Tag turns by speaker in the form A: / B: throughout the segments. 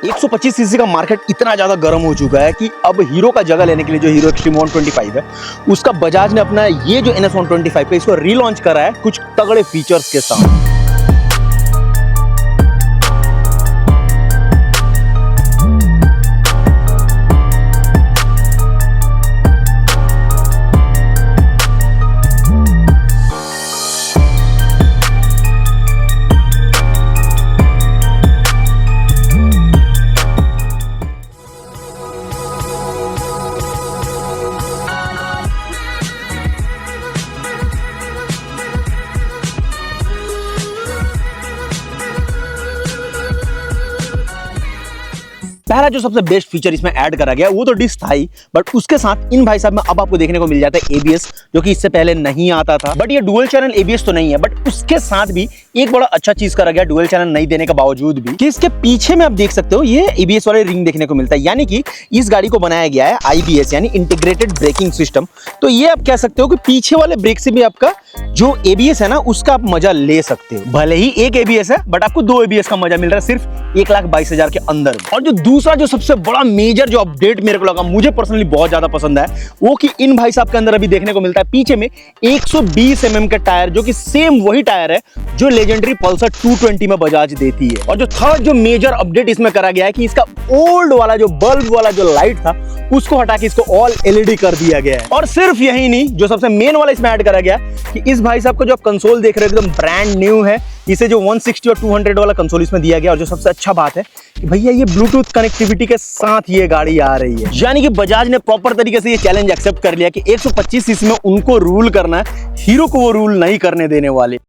A: 125 CC का market इतना ज्यादा गर्म हो चुका है कि अब हीरो का जगह लेने के लिए जो हीरो एक्सट्रीम 125 है, उसका बजाज ने अपना ये जो NS 125 है इसको रीलॉन्च करा है कुछ तगड़े फीचर्स के साथ। पहला जो सबसे बेस्ट फीचर इसमें ऐड करा गया वो तो डिस्क था ही, बट उसके साथ इन भाई साहब में अब आपको देखने को मिल जाता है ABS, जो कि इससे पहले नहीं आता था। बट ये डुअल चैनल ABS तो नहीं है, बट उसके साथ भी एक बड़ा अच्छा चीज करा गया डुअल चैनल नहीं देने के बावजूद भी, कि इसके पीछे में आप देख सकते हो ये ABS वाले रिंग देखने को मिलता है। यानी कि इस गाड़ी को बनाया गया है IBS यानी इंटीग्रेटेड ब्रेकिंग सिस्टम। तो ये आप कह सकते हो कि पीछे वाले ब्रेक से भी आपका जो ABS है ना उसका आप मजा ले सकते हो। भले ही एक ABS है बट आपको 2 ABS का मजा मिल रहा है सिर्फ 1,22,000 के अंदर। और जो दूसरा जो सबसे बड़ा मेजर जो अपडेट मेरे को लगा, मुझे पर्सनली बहुत ज्यादा पसंद है, वो कि इन भाई साहब के अंदर अभी देखने को मिलता है पीछे में 120 mm के टायर, जो कि सेम वही टायर है जो लेजेंडरी पल्सर 220 में बजाज देती है। और जो थर्ड जो मेजर अपडेट इसमें करा गया है कि इसका ओल्ड वाला जो बल्ब वाला जो लाइट था उसको हटा के इसको ऑल LED कर दिया गया है। और सिर्फ यही नहीं, जो सबसे मेन वाला इसमें ऐड करा गया कि इस भाई साहब को जो कंसोल देख रहे हो एकदम ब्रांड न्यू है। इसे जो 160 और 200 वाला कंसोल इसमें दिया गया। और जो सबसे अच्छा बात है कि भैया ये ब्लूटूथ कनेक्टिविटी के साथ ये गाड़ी आ रही है। यानी कि बजाज ने प्रॉपर तरीके से ये चैलेंज एक्सेप्ट कर लिया कि 125 सीसी में उनको रूल करना है, हीरो को वो रूल नहीं करने देने वाले।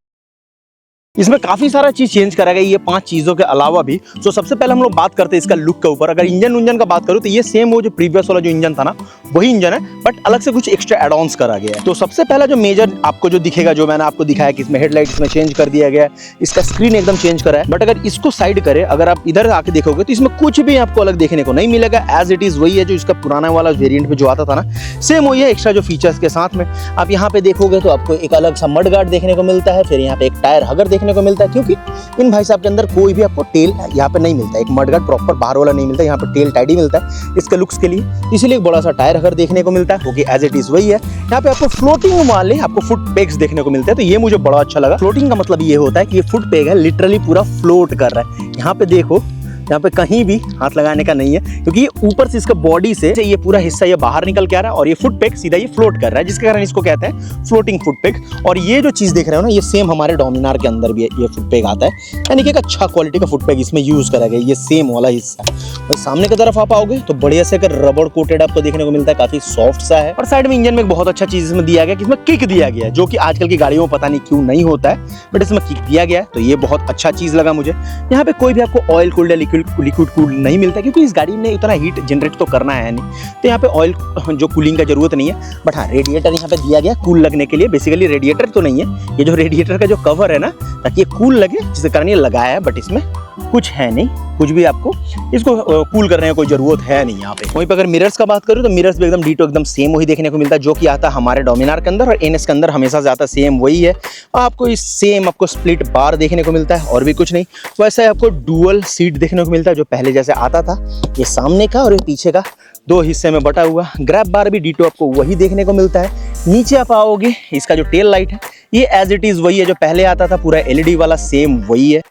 A: इसमें काफी सारा चीज चेंज करा गया ये 5 चीजों के अलावा भी। तो सबसे पहले हम लोग बात करते हैं इसका लुक के ऊपर। अगर इंजन का बात करूं तो ये सेम वो जो प्रीवियस वाला जो इंजन था ना वही इंजन है, बट अलग से कुछ एक्स्ट्रा एड ऑन्स करा गया है। तो सबसे पहला जो मेजर आपको जो दिखेगा, जो मैंने आपको दिखाया कि इसमें हेडलाइट इसमें चेंज कर दिया गया है, इसका स्क्रीन एकदम चेंज करा है। बट अगर इसको साइड करे, अगर आप इधर आके देखोगे तो इसमें कुछ भी आपको अलग देखने को नहीं मिलेगा। एज इट इज वही है जो इसका पुराना वाला वेरियंट में जो आता था ना, सेम वही है। एक्स्ट्रा जो फीचर्स के साथ में आप यहाँ पे देखोगे तो आपको एक अलग सा मड गार्ड देखने को मिलता है। फिर यहाँ पे एक टायर हगर देखने को मिलता है, क्योंकि इन भाई साहब के अंदर कोई भी आपको टेल यहाँ पे नहीं मिलता है। एक मडगार्ड प्रॉपर बाहर वाला नहीं मिलता, यहाँ पे टेल टाइडी मिलता है इसके लुक्स के लिए। इसीलिए एक बड़ा सा टायर हगर देखने को मिलता है, क्योंकि एज इट इज वही है। यहाँ पे आपको फ्लोटिंग वाले आपको फुट पेग्स देखने को मिलते हैं, तो ये मुझे बड़ा अच्छा लगा। फ्लोटिंग का मतलब ये होता है कि ये फुट पेग है लिटरली पूरा फ्लोट कर रहा है। यहाँ पे देखो, यहाँ पे कहीं भी हाथ लगाने का नहीं है, क्योंकि ये ऊपर से इसका बॉडी से ये पूरा हिस्सा ये बाहर निकल के आ रहा है और ये फुट पेग सीधा ये फ्लोट कर रहा है, जिसके कारण इसको कहते हैं फ्लोटिंग फुट पेग। और ये जो चीज देख रहे हो ना, ये सेम हमारे डोमिनार के अंदर भी ये फुट पेग आता है, यानी कि एक अच्छा क्वालिटी का फुट पेग इसमें यूज करा गया। ये सेम वाला हिस्सा है। सामने की तरफ आप आओगे तो बढ़िया से रबड़ कोटेड आपको देखने को मिलता है, काफी सॉफ्ट सा है। और साइड में इंजन में एक बहुत अच्छा चीज इसमें दिया गया कि इसमें किक दिया गया है, जो कि आजकल की गाड़ियों में पता नहीं क्यों नहीं होता है, बट इसमें किक दिया गया है। तो ये बहुत अच्छा चीज लगा मुझे। यहाँ पे कोई भी आपको ऑयल कूल्ड या लिक्विड कूल्ड नहीं मिलता, क्योंकि इस गाड़ी ने इतना हीट जनरेट तो करना है नहीं, तो यहाँ पे ऑयल जो कूलिंग का जरूरत नहीं है। बट हाँ, रेडिएटर यहाँ पे दिया गया कूल लगने के लिए। बेसिकली रेडिएटर तो नहीं है, ये जो रेडिएटर का जो कवर है ना, ताकि ये कूल लगे, जिसके कारण ये लगाया है। बट इसमें कुछ है नहीं, कुछ भी आपको इसको कूल करने की कोई जरूरत है नहीं यहाँ पे। वहीं पे अगर मिरर्स का बात करूँ तो मिरर्स भी एकदम डीटो एकदम सेम वही देखने को मिलता है, जो कि आता है हमारे डोमिनार के अंदर और NS के अंदर हमेशा से आता सेम वही है। आपको इस सेम आपको स्प्लिट बार देखने को मिलता है और भी कुछ नहीं। वैसे आपको डुअल सीट देखने को मिलता है, जो पहले जैसे आता था, ये सामने का और ये पीछे का 2 हिस्से में बटा हुआ। ग्रैब बार भी डीटो आपको वही देखने को मिलता है। नीचे आप आओगे, इसका जो टेल लाइट है ये एज इट इज वही है जो पहले आता था, पूरा LED वाला सेम वही है।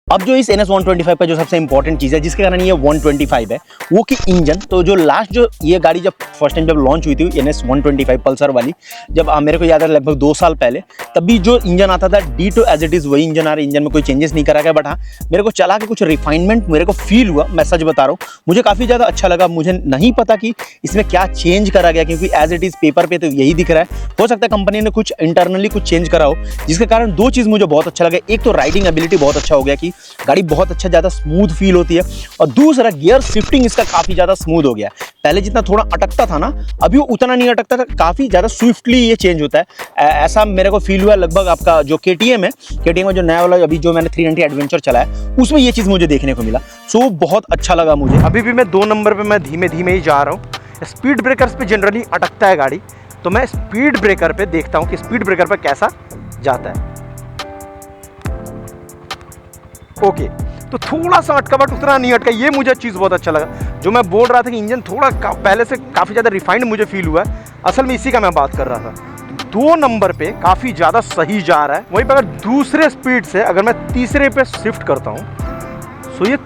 A: अब जो इस NS 125 का जो सबसे इंपॉर्टेंट चीज़ है जिसके कारण ये 125 है, वो कि इंजन। तो जो लास्ट जो ये गाड़ी जब फर्स्ट टाइम जब लॉन्च हुई थी NS 125 पल्सर वाली, जब मेरे को याद है लगभग 2 साल पहले, तब भी जो इंजन आता था डीटो एज इट इज़ वही इंजन आ रहा है। इंजन में कोई चेंजेस नहीं करा गया। बट हाँ, मेरे को चला के कुछ रिफाइनमेंट मेरे को फील हुआ, मैं सच बता रहा हूँ, मुझे काफ़ी ज़्यादा अच्छा लगा। मुझे नहीं पता कि इसमें क्या चेंज करा गया, क्योंकि एज इट इज़ पेपर पे तो यही दिख रहा है। हो सकता है कंपनी ने कुछ इंटरनली कुछ चेंज करा हो, जिसके कारण 2 चीज़ मुझे बहुत अच्छा लगा। एक तो राइडिंग एबिलिटी बहुत अच्छा हो गया कि गाड़ी बहुत अच्छा ज़्यादा स्मूथ फील होती है, और दूसरा गियर शिफ्टिंग इसका काफ़ी ज़्यादा स्मूथ हो गया। पहले जितना थोड़ा अटकता था ना, अभी वो उतना नहीं अटकता था, काफ़ी ज़्यादा स्विफ्टली ये चेंज होता है। ऐसा मेरे को फील हुआ। लगभग आपका जो KTM है, KTM का जो नया वाला अभी जो मैंने 390 एडवेंचर चलाया, उसमें ये चीज़ मुझे देखने को मिला। सो बहुत अच्छा लगा मुझे। अभी भी मैं 2 नंबर पर मैं धीमे धीमे ही जा रहा हूँ। स्पीड ब्रेकर्स पर जनरली अटकता है गाड़ी, तो मैं स्पीड ब्रेकर पर देखता हूँ कि स्पीड ब्रेकर पर कैसा जाता है। ओके, तो थोड़ा सा अटका, बट उतना नहीं अटका। ये मुझे चीज़ बहुत अच्छा लगा। जो मैं बोल रहा था कि इंजन थोड़ा पहले से काफ़ी ज़्यादा रिफाइंड मुझे फील हुआ है, असल में इसी का मैं बात कर रहा था। 2 नंबर पे काफ़ी ज़्यादा सही जा रहा है। वहीं पर अगर दूसरे स्पीड से अगर मैं तीसरे पे शिफ्ट करता हूँ, सो ये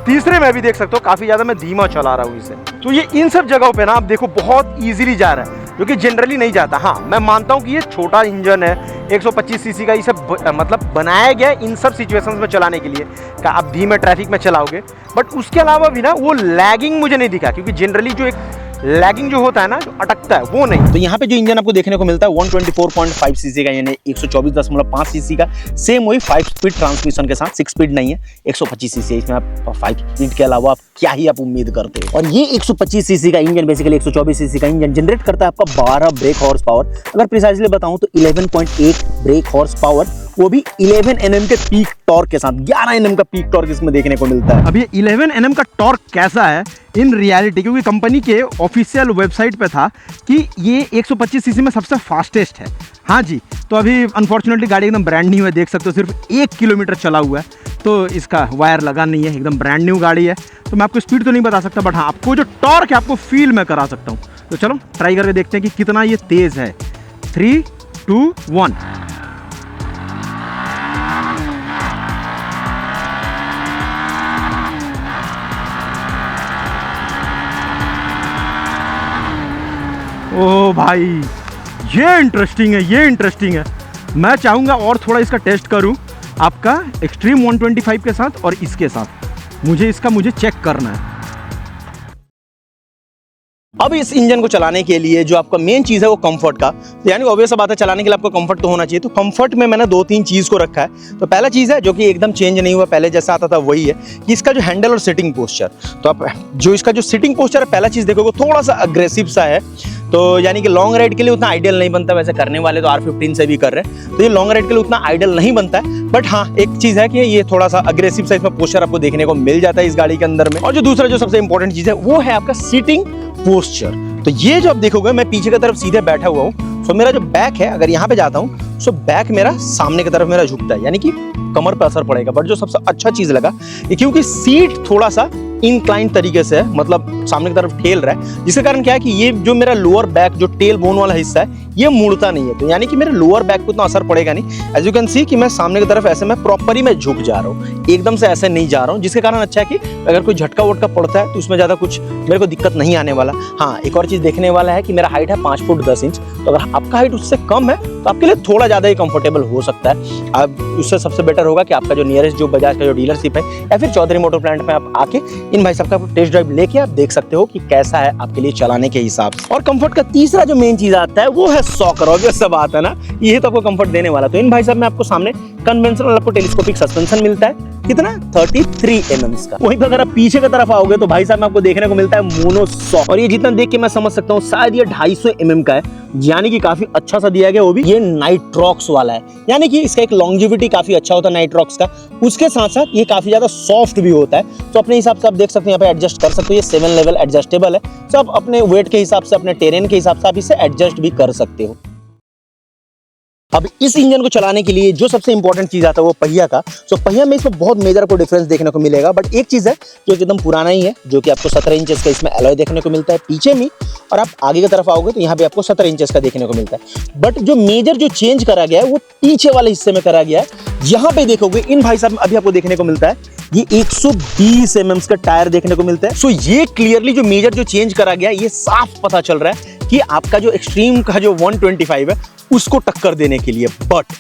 A: तीसरे में भी देख सकते हो काफ़ी ज़्यादा मैं धीमा चला रहा हूँ इसे। तो ये इन सब जगहों पे ना आप देखो बहुत ईजिली जा रहा है, जो कि जनरली नहीं जाता। हाँ, मैं मानता हूँ कि ये छोटा इंजन है, 125 सीसी का, इसे मतलब बनाया गया है इन सब सिचुएशंस में चलाने के लिए कि आप धीमे ट्रैफिक में चलाओगे। बट उसके अलावा भी ना वो लैगिंग मुझे नहीं दिखा, क्योंकि जनरली जो एक लैगिंग जो होता है ना, जो अटकता है, वो नहीं। तो यहाँ पे जो इंजन आपको देखने को मिलता है 124.5 सीसी का, यानी 124.5 सीसी का, सेम वही 5 स्पीड ट्रांसमिशन के साथ। 6 स्पीड नहीं है, 125 सीसी है। इसमें आप 5 स्पीड के अलावा आप क्या ही आप उम्मीद करते हो। और ये 125 सीसी का इंजन बेसिकली 124 सीसी का इंजन जनरेट करता है आपका 12 ब्रेक हॉर्स पावर। अगर प्रिसाइजली बताऊं तो 11.8 ब्रेक हॉर्स पावर, वो भी 11 Nm के पीक टॉर्क के साथ। 11 Nm का पीक टॉर्क इसमें देखने को मिलता है। अब ये 11 Nm का टॉर्क कैसा है इन रियलिटी, क्योंकि कंपनी के ऑफिशियल वेबसाइट पे था कि ये 125 सीसी में सबसे फास्टेस्ट है। हाँ जी, तो अभी अनफॉर्चुनेटली गाड़ी एकदम ब्रांड न्यू है, देख सकते हो सिर्फ 1 किलोमीटर चला हुआ है, तो इसका वायर लगा नहीं है, एकदम ब्रांड न्यू गाड़ी है। तो मैं आपको स्पीड तो नहीं बता सकता, बट हाँ आपको जो टॉर्क है आपको फील मैं करा सकता हूँ। तो चलो ट्राई करके देखते हैं कि कितना ये तेज़ है। 3, 2, 1। ओ भाई, ये इंटरेस्टिंग है, ये इंटरेस्टिंग है। मैं चाहूँगा और थोड़ा इसका टेस्ट करूँ आपका एक्सट्रीम 125 के साथ और इसके साथ। मुझे चेक करना है। अब इस इंजन को चलाने के लिए जो आपका मेन चीज़ है वो कंफर्ट का, तो यानी ऑब्वियस सा बात है, चलाने के लिए आपको कंफर्ट तो होना चाहिए। तो कंफर्ट में मैंने 2-3 चीज़ को रखा है। तो पहला चीज़ है जो कि एकदम चेंज नहीं हुआ, पहले जैसा आता था वही है, कि इसका जो हैंडल और सिटिंग पोस्चर। तो आप जो इसका जो सिटिंग पोस्चर है, पहला चीज़ देखोगे थोड़ा सा अग्रेसिव सा है। तो यानी कि लॉन्ग राइड के लिए उतना आइडियल नहीं बनता। वैसे करने वाले तो R15 से भी कर रहे हैं, तो ये लॉन्ग राइड के लिए उतना आइडियल नहीं बनता है। बट हाँ, एक चीज़ है कि ये थोड़ा सा अग्रेसिव सा इसमें पोस्चर आपको देखने को मिल जाता है इस गाड़ी के अंदर में। और जो दूसरा जो सबसे इंपॉर्टेंट चीज़ है वो है आपका सीटिंग पोस्चर। तो ये जो आप देखोगे, मैं पीछे की तरफ सीधे बैठा हुआ हूँ, सो मेरा जो बैक है, अगर यहाँ पे जाता हूँ, सो बैक मेरा सामने की तरफ मेरा झुकता है, यानी कि कमर पर असर पड़ेगा। बट जो सबसे अच्छा चीज़ लगा ये, क्योंकि सीट थोड़ा सा इंक्लाइन तरीके से है, मतलब सामने की तरफ ठेल रहा है, जिसके कारण क्या है कि ये जो मेरा लोअर बैक जो टेल बोन वाला हिस्सा है ये मुड़ता नहीं है। तो यानी कि मेरे लोअर बैक को उतना असर पड़ेगा नहीं। एज यू कैन सी कि मैं सामने की तरफ ऐसे मैं प्रॉपरली मैं झुक जा रहा हूँ, एकदम से ऐसे नहीं जा रहा हूँ, जिसके कारण अच्छा है कि अगर कोई झटका वटका पड़ता है तो उसमें ज़्यादा कुछ मेरे को दिक्कत नहीं आने वाला। हाँ, एक और चीज़ देखने वाला है कि मेरा हाइट है 5 फुट 10 इंच। तो अगर आपका हाइट उससे कम है तो आपके लिए थोड़ा ज़्यादा ही कंफर्टेबल हो सकता है। अब उससे सबसे बेटर होगा कि आपका जो नियरेस्ट जो बजाज का जो डीलरशिप है या फिर चौधरी मोटर प्लांट में आप आके इन भाई साहब का टेस्ट ड्राइव लेके आप देख सकते हो कि कैसा है आपके लिए चलाने के हिसाब से। और कंफर्ट का तीसरा जो मेन चीज आता है वो है सॉकर। ऑब्वियस सा बात है ना, ये तो आपको कंफर्ट देने वाला। तो इन भाई साहब में आपको सामने कन्वेंशनल आपको टेलीस्कोपिक सस्पेंशन मिलता है, कितना 33 mm का। वहीं पर अगर आप पीछे की तरफ आओगे तो भाई साहब में आपको देखने को मिलता है मोनो शॉक। और ये जितना देख के मैं समझ सकता हूँ शायद ये 250 mm का है, यानी कि काफी अच्छा सा दिया गया। वो भी ये नाइट्रॉक्स वाला है, यानी कि इसका एक लॉन्जिविटी काफी अच्छा होता है नाइट्रॉक्स का। उसके साथ साथ ये काफी ज्यादा सॉफ्ट भी होता है। तो अपने हिसाब से आप देख सकते हैं, यहाँ पे एडजस्ट कर सकते हो। ये 7 लेवल एडजस्टेबल है, तो आप अपने वेट के हिसाब से, अपने टेरेन के हिसाब से आप इसे एडजस्ट भी कर सकते हो। अब इस इंजन को चलाने के लिए जो सबसे इंपॉर्टेंट चीज आता है वो पहिया का। तो पहिया में इसमें बहुत मेजर को डिफरेंस देखने को मिलेगा। बट एक चीज है जो एकदम पुराना ही है, जो कि आपको 17 इंचेस का इसमें एलॉय देखने को मिलता है पीछे में। और आप आगे की तरफ आओगे तो यहाँ पे आपको 17 इंचेस का देखने को मिलता है। बट जो मेजर जो चेंज करा गया है वो पीछे वाले हिस्से में करा गया है। यहाँ पे देखोगे इन भाई साहब अभी आपको देखने को मिलता है ये 120 mm का टायर देखने को मिलता है। सो ये क्लियरली जो मेजर जो चेंज करा गया ये साफ पता चल रहा है कि आपका जो एक्सट्रीम का जो 125 है उसको टक्कर देने के लिए। बट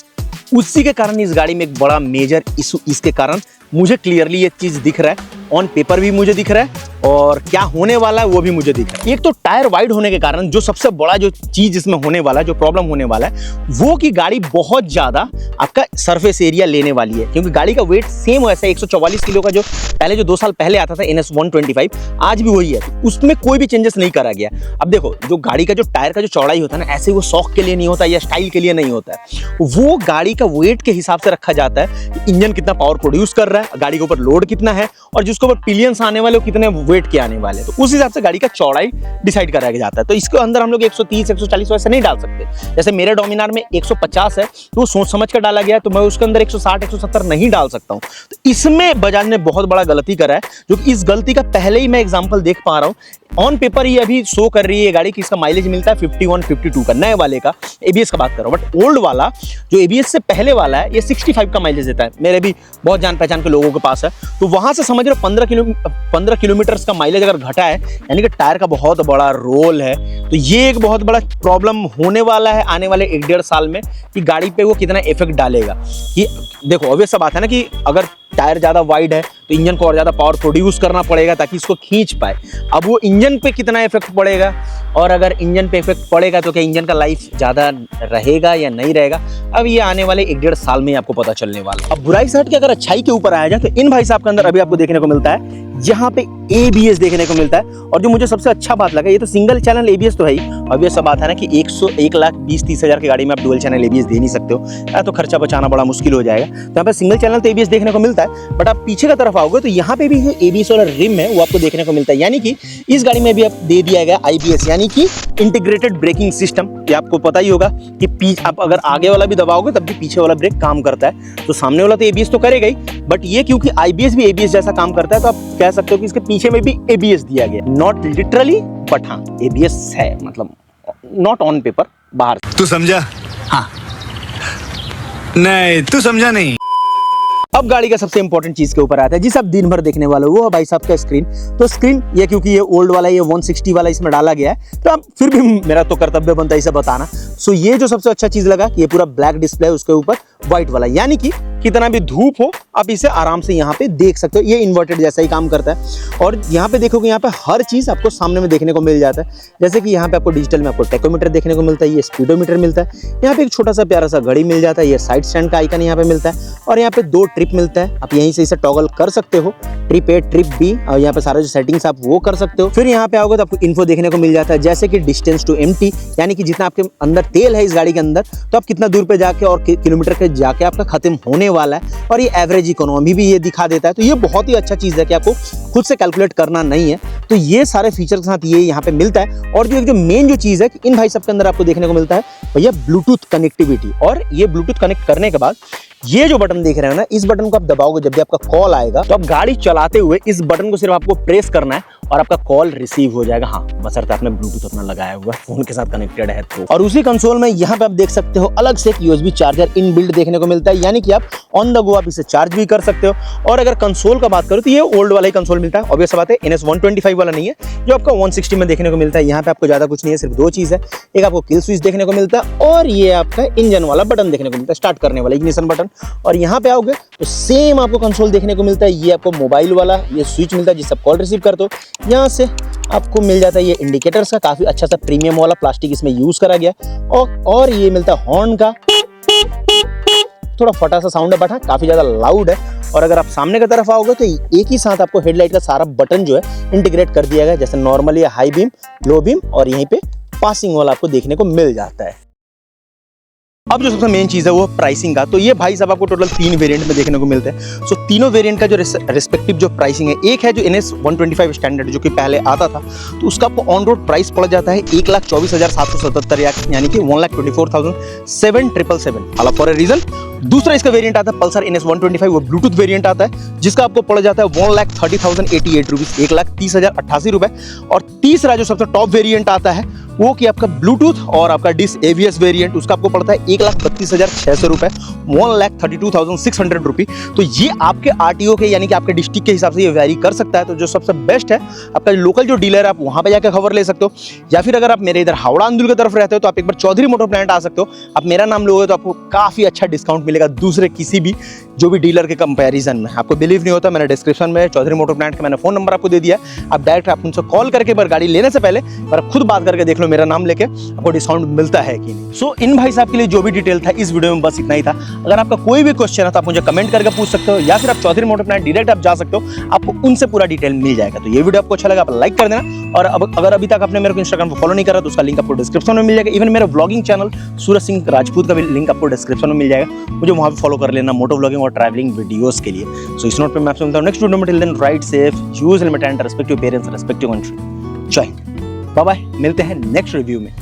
A: उसी के कारण इस गाड़ी में एक बड़ा मेजर इशू, इसके कारण मुझे क्लियरली ये चीज दिख रहा है, ऑन पेपर भी मुझे दिख रहा है और क्या होने वाला है वो भी मुझे दिख रहा है। एक तो टायर वाइड होने के कारण जो सबसे बड़ा जो चीज इसमें होने वाला है, जो प्रॉब्लम होने वाला है वो कि गाड़ी बहुत ज्यादा आपका सरफेस एरिया लेने वाली है। क्योंकि गाड़ी का वेट सेम वैसा 144 किलो का जो पहले जो 2 साल पहले आता था NS 125 आज भी वही है, उसमें कोई भी चेंजेस नहीं करा गया। अब देखो जो गाड़ी का जो टायर का जो चौड़ाई होता है ना, ऐसे वो शौक के लिए नहीं होता या स्टाइल के लिए नहीं होता है, वो गाड़ी का वेट के हिसाब से रखा जाता है कि इंजन कितना पावर प्रोड्यूस कर रहा है, गाड़ी के ऊपर लोड कितना है और जिसके ऊपर पिलियंस आने वाले वो कितने वेट के आने वाले, तो उस हिसाब से गाड़ी का चौड़ाई डिसाइड करा जाता है। तो इसके अंदर हम लोग 130 140 वैसे नहीं डाल सकते। जैसे मेरे डोमिनार में 150 है तो वो सोच समझ कर डाला गया है, तो मैं उसके अंदर 160 170 नहीं डाल सकता हूँ। तो इसमें बजाज ने बहुत बड़ा गलती करा है, जो कि इस गलती का पहले ही मैं एग्जांपल देख पा रहा हूँ। ऑन पेपर ये अभी शो कर रही है गाड़ी की, इसका माइलेज मिलता है 51 52 का, नए वाले का, एबीएस का बात कर रहा हूँ। बट ओल्ड वाला जो एबीएस से पहले वाला है ये 65 का माइलेज देता है। मेरे भी बहुत जान पहचान के लोगों के पास है, तो वहां से समझ रहे 15 किलोमीटर का माइलेज अगर घटा है, यानी कि टायर का बहुत बड़ा रोल है। तो ये एक बहुत बड़ा प्रॉब्लम होने वाला है आने वाले 1-1.5 साल में कि गाड़ी पे वो कितना इफेक्ट डालेगा। कि देखो ऑब्वियस सा बात है ना कि अगर टायर ज़्यादा वाइड है तो इंजन को और ज़्यादा पावर प्रोड्यूस करना पड़ेगा ताकि इसको खींच पाए। अब वो इंजन पे कितना इफेक्ट पड़ेगा, और अगर इंजन पे इफेक्ट पड़ेगा तो क्या इंजन का लाइफ ज़्यादा रहेगा या नहीं रहेगा, अब ये आने वाले 1-1.5 साल में आपको पता चलने वाला है। अब बुराई से हट के अगर अच्छाई के ऊपर आया जाए तो इन भाई साहब के अंदर अभी आपको देखने को मिलता है यहाँ पे एबीएस देखने को मिलता है। और जो मुझे सबसे अच्छा बात लगा, ये तो सिंगल चैनल एबीएस तो है ही, अब ये सब बात है ना कि 1,20,30 हज़ार की गाड़ी में आप डुअल चैनल एबीएस दे नहीं सकते हो, या तो खर्चा बचाना बड़ा मुश्किल हो जाएगा। तो यहाँ पे सिंगल चैनल तो एबीएस देखने को मिलता है, बट आप पीछे की तरफ आओगे तो यहाँ पे भी जो एबीएस वाला रिम है वो आपको देखने को मिलता है। यानी कि इस गाड़ी में भी आप दे दिया गया आईबीएस, यानी कि इंटीग्रेटेड ब्रेकिंग सिस्टम। ये आपको पता ही होगा कि आप अगर आगे वाला भी दबाओगे तब भी पीछे वाला ब्रेक काम करता है। तो सामने वाला तो एबीएस तो करेगा ही, बट ये क्योंकि आईबीएस भी एबीएस जैसा काम करता है तो आप कह सकते हो कि इसके पीछे में भी एबीएस दिया गया, नॉट लिटरली बट हाँ एबीएस है, मतलब नॉट ऑन पेपर, बाहर।
B: तू समझा? हाँ। नहीं तू समझा नहीं।
A: अब गाड़ी का सबसे इंपॉर्टेंट चीज के ऊपर आता है जिसे आप दिन भर देखने वाले हो, वो है भाई साहब का स्क्रीन। तो स्क्रीन ये क्योंकि ये ओल्ड वाला, ये 160 वाला इसमें डाला गया है, तो अब फिर भी मेरा तो कर्तव्य बनता है इसे बताना। सो ये जो सबसे अच्छा चीज लगा कि ये पूरा ब्लैक डिस्प्ले है, उसके ऊपर व्हाइट वाला, यानी कि कितना भी धूप हो आप इसे आराम से यहाँ पे देख सकते हो। ये इन्वर्टेड जैसा ही काम करता है। और यहाँ पे देखोगे यहाँ पे हर चीज आपको सामने में देखने को मिल जाता है। जैसे कि यहाँ पे आपको डिजिटल में आपको टेकोमीटर देखने को मिलता है, ये स्पीडोमीटर मिलता है, यहाँ पे एक छोटा सा प्यारा सा घड़ी मिल जाता है, ये साइड स्टैंड का आइकन यहाँ पे मिलता है, और यहाँ पे 2 ट्रिप मिलता है। आप यहीं से इसे टॉगल कर सकते हो, ट्रिप ए ट्रिप बी, और यहाँ पे सारे जो सेटिंग्स आप वो कर सकते हो। फिर यहाँ पे आओगे तो आपको इन्फो देखने को मिल जाता है, जैसे कि डिस्टेंस टू एम्प्टी, यानी कि जितना आपके अंदर तेल है इस गाड़ी के अंदर तो आप कितना दूर पे जाके और किलोमीटर के जाके आपका खत्म होने वाला है। और ये एवरेज इकोनॉमी भी ये दिखा देता है। तो ये बहुत ही अच्छा चीज है कि आपको खुद से कैलकुलेट करना नहीं है। तो ये सारे फीचर के साथ ये यहाँ पे मिलता है। और जो मेन जो चीज है कि इन भाई सब के अंदर आपको देखने को मिलता है भैया ब्लूटूथ कनेक्टिविटी। और ये ब्लूटूथ कनेक्ट करने के बाद ये जो बटन देख रहे हो ना, इस बटन को आप दबाओगे जब भी आपका कॉल आएगा तो आप गाड़ी चलाते हुए इस बटन को सिर्फ आपको प्रेस करना है और आपका कॉल रिसीव हो जाएगा। हाँ, बशर्ते आपने ब्लूटूथ अपना लगाया हुआ है, फोन के साथ कनेक्टेड है तो। और उसी कंसोल में यहाँ पे आप देख सकते हो अलग से एक यूएसबी चार्जर इनबिल्ट देखने को मिलता है, यानी कि आप ऑन द गो आप इसे चार्ज भी कर सकते हो। और अगर कंसोल का बात करो तो ये ओल्ड वाला ही कंसोल मिलता है, ऑब्वियस बात है, NS 125 वाला नहीं है जो आपका 160 में देखने को मिलता है। यहाँ पे आपको ज्यादा कुछ नहीं है, सिर्फ 2 चीज है, एक आपको किल स्विच देखने को मिलता है और ये आपका इंजन वाला बटन देखने को मिलता है, स्टार्ट करने वाला इग्निशन बटन। और यहाँ पे आओगे तो सेम आपको कंसोल देखने को मिलता है, ये आपको मोबाइल वाला ये स्विच मिलता है जिससे आप कॉल रिसीव करते हो। यहाँ से आपको मिल जाता है ये इंडिकेटर्स का, काफी अच्छा सा प्रीमियम वाला प्लास्टिक इसमें यूज करा गया। और ये मिलता है हॉर्न का, थोड़ा फटा सा साउंड है बट हाँ काफी ज्यादा लाउड है। और अगर आप सामने की तरफ आओगे तो एक ही साथ आपको हेडलाइट का सारा बटन जो है इंटीग्रेट कर दिया गया, जैसे normally high beam, low beam और यहीं पे पासिंग वाला आपको देखने को मिल जाता है। अब जो सबसे मेन चीज है वो प्राइसिंग का। तो ये भाई साहब आपको टोटल 3 वेरिएंट में देखने को मिलते हैं। सो तीनों वेरिएंट का जो रिस्पेक्टिव जो प्राइसिंग है, एक है जो NS 125 स्टैंडर्ड जो कि पहले आता था, तो उसका आपको ऑन रोड प्राइस पड़ जाता है 1,24,777 यानी कि 1,24,777 ऑल फॉर ए रीजन। दूसरा इसका वेरिएंट आता है पल्सर NS 125, वो ब्लूटूथ वेरिएंट आता है जिसका आपको पड़ जाता है 1,30,088 रुपीज, 1,30,088 रुपए। और तीसरा जो सबसे टॉप वेरिएंट आता है वो कि आपका ब्लूटूथ और आपका डिस ABS वेरिएंट, उसका आपको पड़ता है 1,32,600 रुपए, 1,32,600 रुपी। तो ये आपके RTO के यानी कि आपके डिस्ट्रिक्ट के हिसाब से ये वेरी कर सकता है। तो जो सबसे बेस्ट है आपका लोकल जो डीलर है आप वहां पे जाकर खबर ले सकते हो, या फिर अगर आप मेरे इधर हावड़ा अंदुल की तरफ रहते हो तो आप एक बार चौधरी मोटर प्लांट आ सकते हो। आप मेरा नाम लोगे तो आपको काफी अच्छा डिस्काउंट मिलेगा दूसरे किसी भी जो भी डीलर के कंपैरिजन में। आपको बिलीव नहीं होता, मैंने डिस्क्रिप्शन में चौधरी मोटर प्लांट का मैंने फोन नंबर आपको दे दिया है। आप डायरेक्ट आप उनसे कॉल करके पर गाड़ी लेने से पहले पर खुद बात करके देख लो मेरा नाम लेके आपको डिस्काउंट मिलता है कि नहीं। सो इन भाई साहब के लिए जो भी डिटेल था इस वीडियो में बस इतना ही था। अगर आपका कोई भी क्वेश्चन है तो आप मुझे कमेंट करके पूछ सकते हो, या फिर आप चौधरी मोटर प्लांट डायरेक्ट आप जा सकते हो, आपको उनसे पूरा डिटेल मिल जाएगा। तो ये वीडियो आपको अच्छा लगा आप लाइक कर देना, और अब अगर अभी तक आपने मेरे को इंस्टाग्राम पर फॉलो नहीं करा तो उसका लिंक आपको डिस्क्रिप्शन में मिल जाएगा। इवन मेरा व्लॉगिंग चैनल सूरज सिंह राजपूत का भी लिंक आपको डिस्क्रिप्शन में मिल जाएगा, मुझे वहाँ पे फॉलो कर लेना मोटो व्लॉगिंग और ट्रैवलिंग वीडियोस के लिए। सो इस नोट पे मैं आपसे मिलता हूँ नेक्स्ट वीडियो में। Till then ride safe, use helmet and respect your parents, respect your country. जय हिंद, बाय बाय, मिलते हैं नेक्स्ट रिव्यू में।